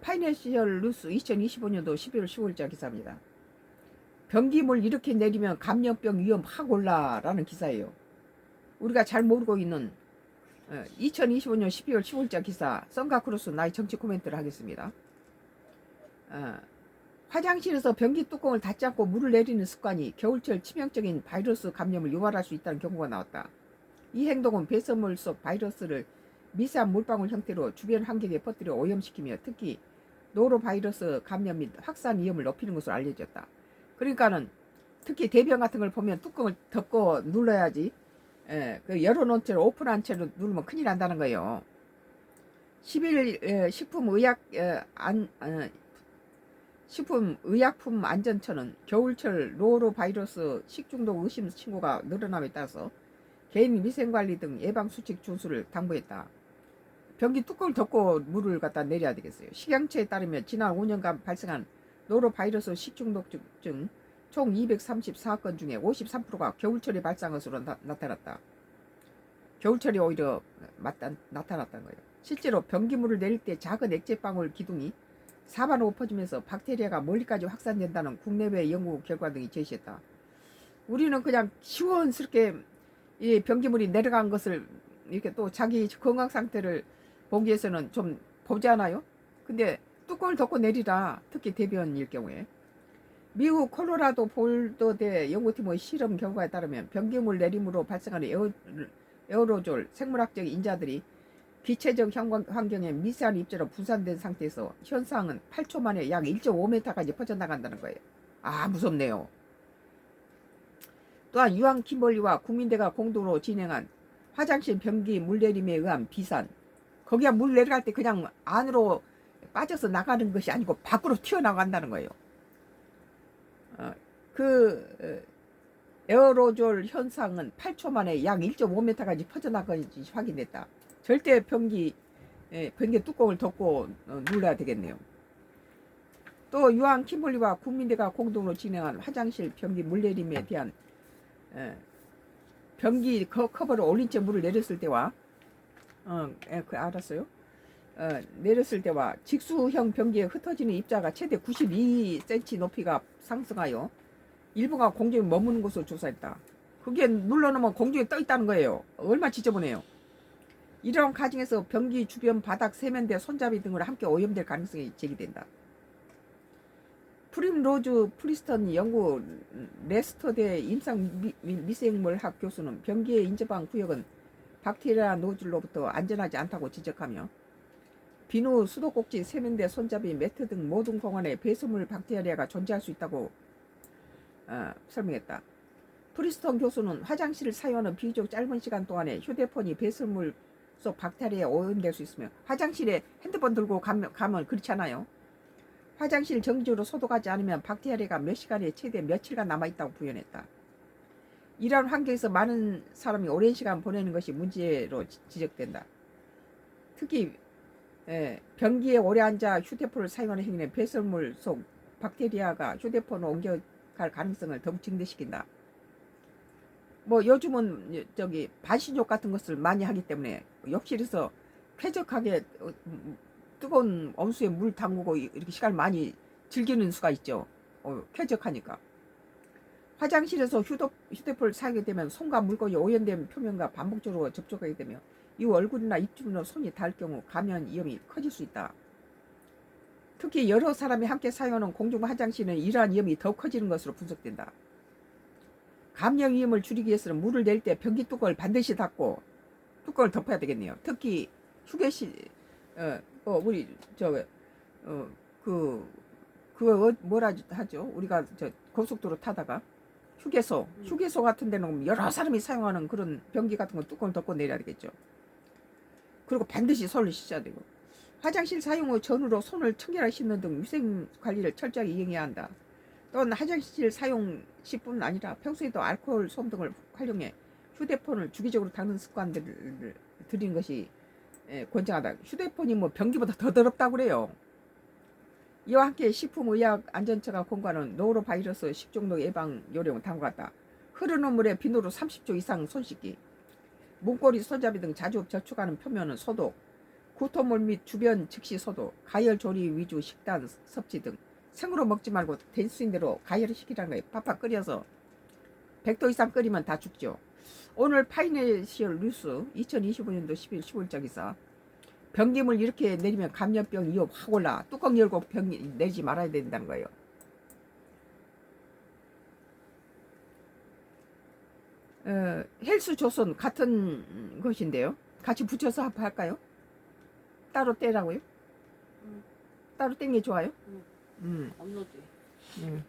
파이낸셜 뉴스 2025년도 12월 15일자 기사입니다. 변기물 이렇게 내리면 감염병 위험 확 올라라는 기사예요. 우리가 잘 모르고 있는 2025년 12월 15일자 기사 썬가크로스 나의 정치 코멘트를 하겠습니다. 화장실에서 변기 뚜껑을 닫지 않고 물을 내리는 습관이 겨울철 치명적인 바이러스 감염을 유발할 수 있다는 경고가 나왔다. 이 행동은 배설물 속 바이러스를 미세한 물방울 형태로 주변 환경에 퍼뜨려 오염시키며 특히 노로바이러스 감염 및 확산 위험을 높이는 것으로 알려졌다. 그러니까는 특히 대변 같은 걸 보면 뚜껑을 덮고 눌러야지, 그 열어놓은 채로 오픈한 채로 누르면 큰일 난다는 거예요. 10일 식품의약품 안전처는 겨울철 노로바이러스 식중독 의심 신고가 늘어남에 따라서 개인 위생관리 등 예방수칙 준수를 당부했다. 변기 뚜껑을 덮고 물을 갖다 내려야 되겠어요. 식약처에 따르면 지난 5년간 발생한 노로바이러스 식중독증 총 234건 중에 53%가 겨울철에 발생한 것으로 나타났다. 겨울철이 오히려 나타났다는 거예요. 실제로 변기물을 내릴 때 작은 액체방울 기둥이 사방으로 퍼지면서 박테리아가 멀리까지 확산된다는 국내외 연구 결과 등이 제시했다. 우리는 그냥 시원스럽게 이 변기물이 내려간 것을 이렇게 또 자기 건강 상태를 보기 위해서는 좀 보지 않아요? 근데 뚜껑을 덮고 내리라. 특히 대변일 경우에. 미국 콜로라도 볼더대 연구팀의 실험 결과에 따르면 변기물 내림으로 발생하는 에어로졸 생물학적 인자들이 기체적 환경에 미세한 입자로 분산된 상태에서 현상은 8초 만에 약 1.5m까지 퍼져나간다는 거예요. 아, 무섭네요. 또한 유한 킴벌리와 국민대가 공동으로 진행한 화장실 변기 물내림에 의한 비산, 거기가 물 내려갈 때 그냥 안으로 빠져서 나가는 것이 아니고 밖으로 튀어나간다는 거예요. 에어로졸 현상은 8초 만에 약 1.5m까지 퍼져나가는지 확인됐다. 절대 변기 뚜껑을 덮고 눌러야 되겠네요. 또 유한 킴벌리와 국민대가 공동으로 진행한 화장실 변기 물내림에 대한 변기 커버를 올린 채 물을 내렸을 때와 알았어요. 내렸을 때와 직수형 변기에 흩어지는 입자가 최대 92cm 높이가 상승하여 일부가 공중에 머무는 것으로 조사했다. 그게 눌러놓으면 공중에 떠 있다는 거예요. 얼마나 지저분해요. 이러한 과정에서 변기 주변 바닥 세면대 손잡이 등으로 함께 오염될 가능성이 제기된다. 프림로즈 프리스턴 연구 레스터대 임상미생물학 교수는 변기의 인접한 구역은 박테리아 노즐로부터 안전하지 않다고 지적하며 비누, 수도꼭지, 세면대, 손잡이, 매트 등 모든 공간에 배수물 박테리아가 존재할 수 있다고 설명했다. 프리스턴 교수는 화장실을 사용하는 비교적 짧은 시간 동안에 휴대폰이 배수물 속 박테리아에 오염될 수 있으며 화장실에 핸드폰 들고 가면 그렇잖아요. 화장실 정기적으로 소독하지 않으면 박테리아가 몇 시간에 최대 며칠간 남아있다고 부연했다. 이러한 환경에서 많은 사람이 오랜 시간 보내는 것이 문제로 지적된다. 특히 변기에 오래 앉아 휴대폰을 사용하는 행위는 배설물 속 박테리아가 휴대폰을 옮겨갈 가능성을 더욱 증대시킨다. 뭐 요즘은 반신욕 같은 것을 많이 하기 때문에 욕실에서 쾌적하게 뜨거운 온수에 물 담그고 이렇게 시간을 많이 즐기는 수가 있죠. 쾌적하니까. 화장실에서 휴대폰을 사용하게 되면 손과 물건이 오염된 표면과 반복적으로 접촉하게 되며 이후 얼굴이나 입 주변으로 손이 닿을 경우 감염 위험이 커질 수 있다. 특히 여러 사람이 함께 사용하는 공중 화장실은 이러한 위험이 더 커지는 것으로 분석된다. 감염 위험을 줄이기 위해서는 물을 낼 때 변기 뚜껑을 반드시 닫고 뚜껑을 덮어야 되겠네요. 특히 휴게실 우리 그거 뭐라 하죠? 우리가 고속도로 타다가 휴게소 같은 데는 여러 사람이 사용하는 그런 변기 같은 거 뚜껑을 덮고 내려야 되겠죠. 그리고 반드시 손을 씻어야 되고 화장실 사용 후 전후로 손을 청결하게 씻는 등 위생 관리를 철저하게 이행해야 한다. 또한 화장실 사용 시뿐 아니라 평소에도 알코올 솜 등을 활용해 휴대폰을 주기적으로 닦는 습관들을 들이는 것이 권장하다. 휴대폰이 뭐 변기보다 더 더럽다고 그래요. 이와 함께 식품의약안전처가 공고하는 노로바이러스 식중독 예방 요령은 다음과 같다. 흐르는 물에 비누로 30초 이상 손 씻기, 문고리, 손잡이 등 자주 접촉하는 표면은 소독, 구토물 및 주변 즉시 소독, 가열 조리 위주 식단 섭취 등 생으로 먹지 말고 될 수 있는 대로 가열을 시키라는 거예요. 팍팍 끓여서 100도 이상 끓이면 다 죽죠. 오늘 파이낸셜 뉴스 2025년도 10일 15일장에서 변기물 이렇게 내리면 감염병 위험 확 올라. 뚜껑 열고 변기 내지 말아야 된다는 거예요. 헬스조선 같은 것인데요. 같이 붙여서 할까요? 따로 떼라고요? 응. 따로 떼는 게 좋아요? 응. 음. 업로드. 음.